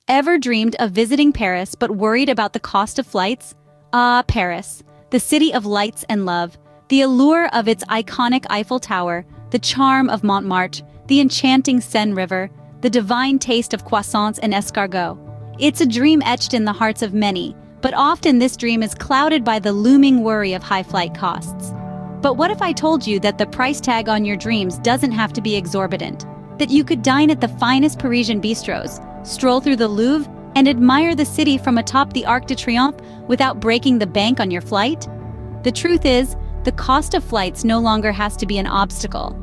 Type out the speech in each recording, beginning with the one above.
Ever dreamed of visiting Paris but worried about the cost of flights? Ah, Paris, the city of lights and love, the allure of its iconic Eiffel Tower, the charm of Montmartre, the enchanting Seine River, the divine taste of croissants and escargot. It's a dream etched in the hearts of many, but often this dream is clouded by the looming worry of high flight costs. But what if I told you that the price tag on your dreams doesn't have to be exorbitant? That you could dine at the finest Parisian bistros, stroll through the Louvre, and admire the city from atop the Arc de Triomphe without breaking the bank on your flight? The truth is, the cost of flights no longer has to be an obstacle.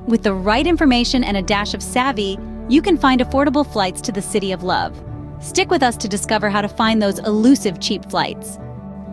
With the right information and a dash of savvy, you can find affordable flights to the city of love. Stick with us to discover how to find those elusive cheap flights.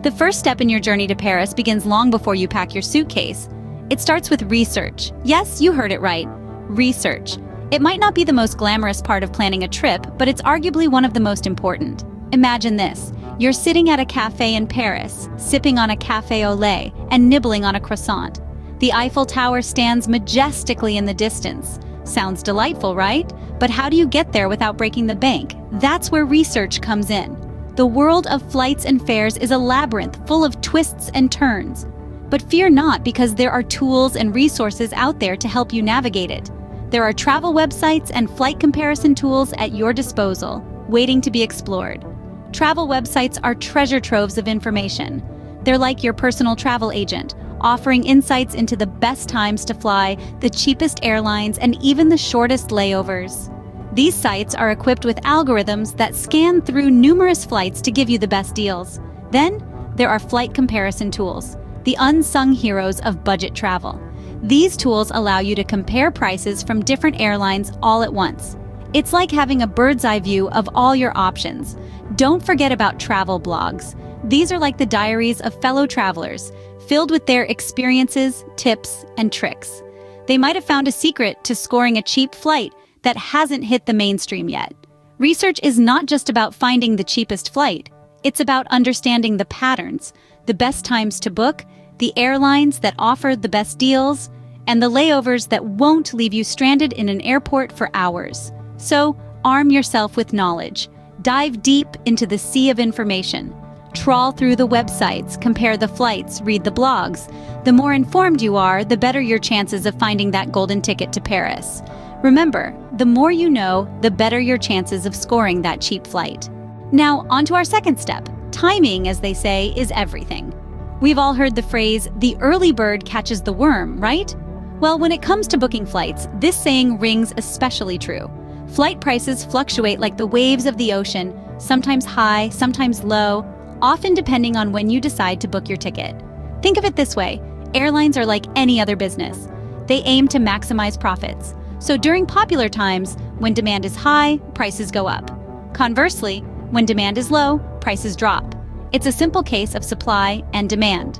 The first step in your journey to Paris begins long before you pack your suitcase. It starts with research. Yes, you heard it right. Research. It might not be the most glamorous part of planning a trip, but it's arguably one of the most important. Imagine this. You're sitting at a cafe in Paris, sipping on a café au lait and nibbling on a croissant. The Eiffel Tower stands majestically in the distance. Sounds delightful, right? But how do you get there without breaking the bank? That's where research comes in. The world of flights and fares is a labyrinth full of twists and turns. But fear not, because there are tools and resources out there to help you navigate it. There are travel websites and flight comparison tools at your disposal, waiting to be explored. Travel websites are treasure troves of information. They're like your personal travel agent, offering insights into the best times to fly, the cheapest airlines, and even the shortest layovers. These sites are equipped with algorithms that scan through numerous flights to give you the best deals. Then, there are flight comparison tools, the unsung heroes of budget travel. These tools allow you to compare prices from different airlines all at once. It's like having a bird's eye view of all your options. Don't forget about travel blogs. These are like the diaries of fellow travelers, filled with their experiences, tips, and tricks. They might have found a secret to scoring a cheap flight that hasn't hit the mainstream yet. Research is not just about finding the cheapest flight. It's about understanding the patterns, the best times to book, the airlines that offer the best deals, and the layovers that won't leave you stranded in an airport for hours. So, arm yourself with knowledge. Dive deep into the sea of information. Trawl through the websites, compare the flights, read the blogs. The more informed you are, the better your chances of finding that golden ticket to Paris. Remember, the more you know, the better your chances of scoring that cheap flight. Now, on to our second step. Timing, as they say, is everything. We've all heard the phrase, the early bird catches the worm, right? Well, when it comes to booking flights, this saying rings especially true. Flight prices fluctuate like the waves of the ocean, sometimes high, sometimes low, often depending on when you decide to book your ticket. Think of it this way, airlines are like any other business. They aim to maximize profits. So during popular times, when demand is high, prices go up. Conversely, when demand is low, prices drop. It's a simple case of supply and demand.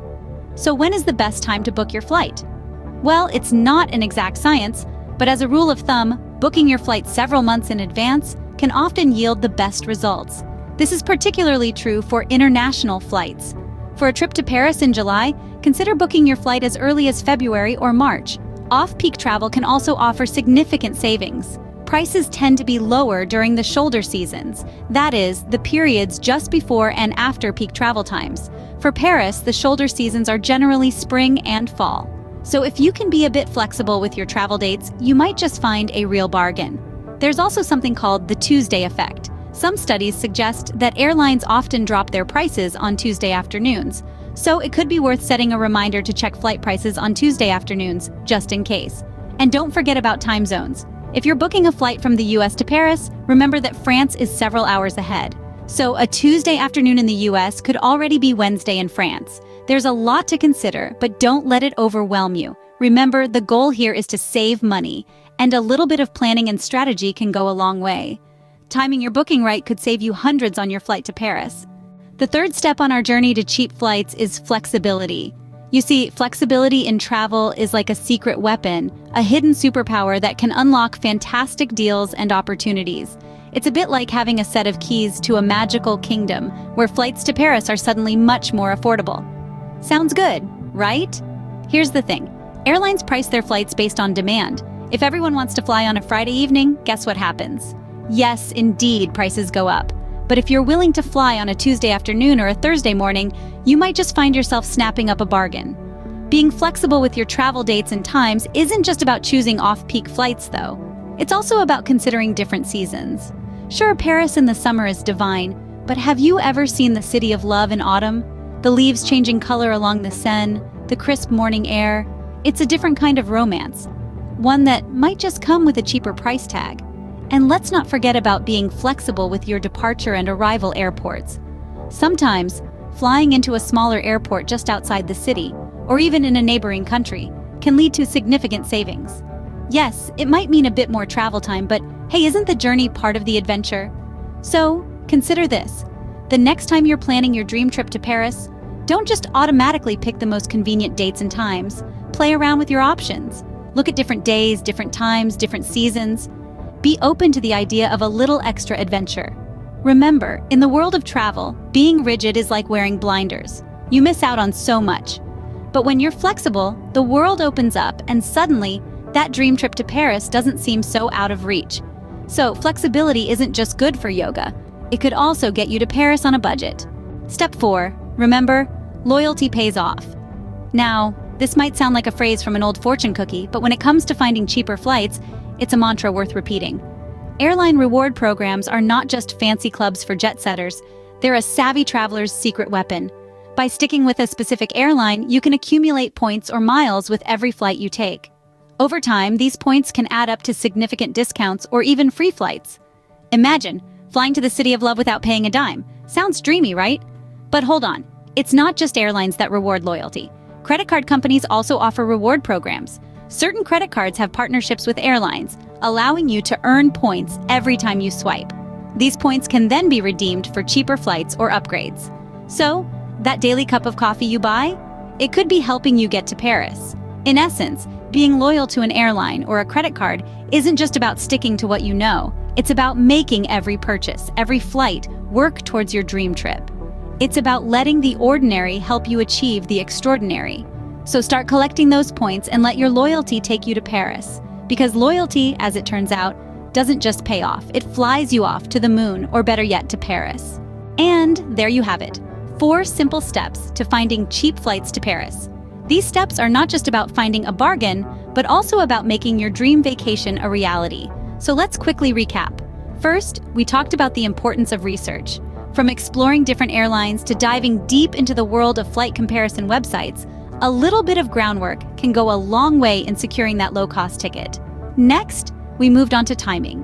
So when is the best time to book your flight? Well, it's not an exact science, but as a rule of thumb, booking your flight several months in advance can often yield the best results. This is particularly true for international flights. For a trip to Paris in July, consider booking your flight as early as February or March. Off-peak travel can also offer significant savings. Prices tend to be lower during the shoulder seasons, that is, the periods just before and after peak travel times. For Paris, the shoulder seasons are generally spring and fall. So if you can be a bit flexible with your travel dates, you might just find a real bargain. There's also something called the Tuesday effect. Some studies suggest that airlines often drop their prices on Tuesday afternoons, so it could be worth setting a reminder to check flight prices on Tuesday afternoons, just in case. And don't forget about time zones. If you're booking a flight from the US to Paris, remember that France is several hours ahead. So a Tuesday afternoon in the US could already be Wednesday in France. There's a lot to consider, but don't let it overwhelm you. Remember, the goal here is to save money, and a little bit of planning and strategy can go a long way. Timing your booking right could save you hundreds on your flight to Paris. The third step on our journey to cheap flights is flexibility. You see, flexibility in travel is like a secret weapon, a hidden superpower that can unlock fantastic deals and opportunities. It's a bit like having a set of keys to a magical kingdom, where flights to Paris are suddenly much more affordable. Sounds good, right? Here's the thing. Airlines price their flights based on demand. If everyone wants to fly on a Friday evening, guess what happens? Yes, indeed, prices go up. But if you're willing to fly on a Tuesday afternoon or a Thursday morning, you might just find yourself snapping up a bargain. Being flexible with your travel dates and times isn't just about choosing off-peak flights, though. It's also about considering different seasons. Sure, Paris in the summer is divine, but have you ever seen the city of love in autumn? The leaves changing color along the Seine, the crisp morning air. It's a different kind of romance, one that might just come with a cheaper price tag. And let's not forget about being flexible with your departure and arrival airports. Sometimes, flying into a smaller airport just outside the city, or even in a neighboring country, can lead to significant savings. Yes, it might mean a bit more travel time, but hey, isn't the journey part of the adventure? So, consider this. The next time you're planning your dream trip to Paris, don't just automatically pick the most convenient dates and times. Play around with your options. Look at different days, different times, different seasons. Be open to the idea of a little extra adventure. Remember, in the world of travel, being rigid is like wearing blinders. You miss out on so much. But when you're flexible, the world opens up and suddenly, that dream trip to Paris doesn't seem so out of reach. So, flexibility isn't just good for yoga. It could also get you to Paris on a budget. Step 4. Remember, loyalty pays off. Now, this might sound like a phrase from an old fortune cookie, but when it comes to finding cheaper flights, it's a mantra worth repeating. Airline reward programs are not just fancy clubs for jet setters. They're a savvy traveler's secret weapon. By sticking with a specific airline, you can accumulate points or miles with every flight you take. Over time, these points can add up to significant discounts or even free flights. Imagine flying to the city of love without paying a dime. Sounds dreamy, right? But hold on, it's not just airlines that reward loyalty. Credit card companies also offer reward programs. Certain credit cards have partnerships with airlines, allowing you to earn points every time you swipe. These points can then be redeemed for cheaper flights or upgrades. So, that daily cup of coffee you buy? It could be helping you get to Paris. In essence, being loyal to an airline or a credit card isn't just about sticking to what you know. It's about making every purchase, every flight, work towards your dream trip. It's about letting the ordinary help you achieve the extraordinary. So start collecting those points and let your loyalty take you to Paris. Because loyalty, as it turns out, doesn't just pay off. It flies you off to the moon, or better yet, to Paris. And there you have it. 4 simple steps to finding cheap flights to Paris. These steps are not just about finding a bargain, but also about making your dream vacation a reality. So let's quickly recap. First, we talked about the importance of research. From exploring different airlines to diving deep into the world of flight comparison websites, a little bit of groundwork can go a long way in securing that low-cost ticket. Next, we moved on to timing.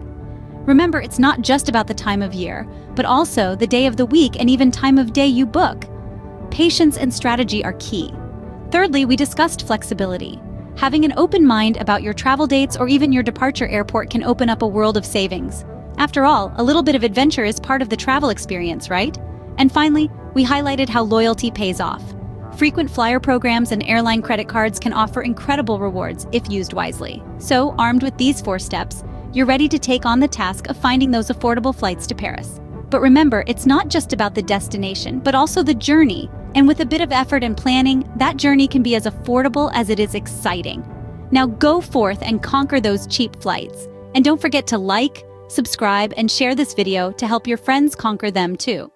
Remember, it's not just about the time of year, but also the day of the week and even time of day you book. Patience and strategy are key. Thirdly, we discussed flexibility. Having an open mind about your travel dates or even your departure airport can open up a world of savings. After all, a little bit of adventure is part of the travel experience, right? And finally, we highlighted how loyalty pays off. Frequent flyer programs and airline credit cards can offer incredible rewards if used wisely. So, armed with these 4 steps, you're ready to take on the task of finding those affordable flights to Paris. But remember, it's not just about the destination, but also the journey. And with a bit of effort and planning, that journey can be as affordable as it is exciting. Now go forth and conquer those cheap flights. And don't forget to like, subscribe, and share this video to help your friends conquer them too.